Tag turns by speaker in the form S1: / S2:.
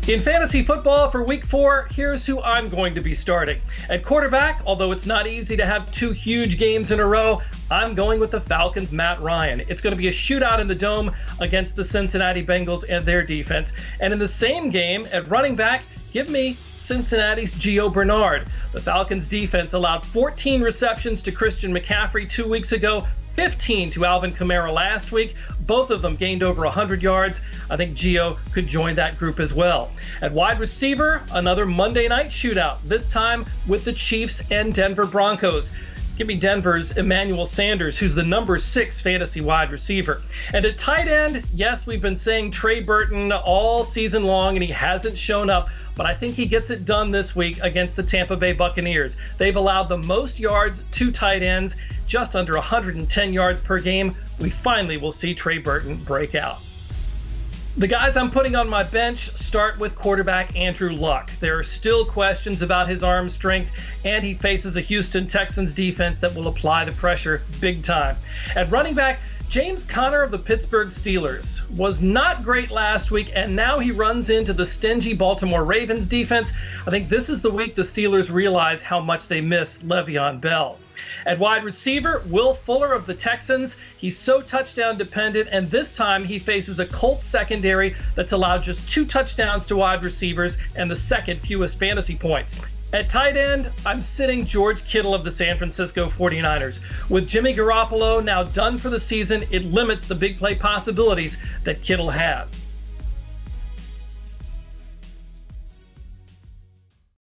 S1: In fantasy football for week 4, here's who I'm going to be starting. At quarterback, although it's not easy to have 2 huge games in a row, I'm going with the Falcons' Matt Ryan. It's going to be a shootout in the Dome against the Cincinnati Bengals and their defense. And in the same game, at running back, give me Cincinnati's Gio Bernard. The Falcons' defense allowed 14 receptions to Christian McCaffrey 2 weeks ago, 15 to Alvin Kamara last week. Both of them gained over 100 yards. I think Gio could join that group as well. At wide receiver, another Monday night shootout, this time with the Chiefs and Denver Broncos. Give me Denver's Emmanuel Sanders, who's the number 6 fantasy wide receiver. And at tight end, yes, we've been saying Trey Burton all season long, and he hasn't shown up, but I think he gets it done this week against the Tampa Bay Buccaneers. They've allowed the most yards to tight ends, just under 110 yards per game. We finally will see Trey Burton break out. The guys I'm putting on my bench start with quarterback Andrew Luck. There are still questions about his arm strength, and he faces a Houston Texans defense that will apply the pressure big time. At running back, James Conner of the Pittsburgh Steelers was not great last week, and now he runs into the stingy Baltimore Ravens defense. I think this is the week the Steelers realize how much they miss Le'Veon Bell. At wide receiver, Will Fuller of the Texans. He's so touchdown dependent, and this time he faces a Colts secondary that's allowed just 2 touchdowns to wide receivers and the second fewest fantasy points. At tight end, I'm sitting George Kittle of the San Francisco 49ers. With Jimmy Garoppolo now done for the season, it limits the big play possibilities that Kittle has.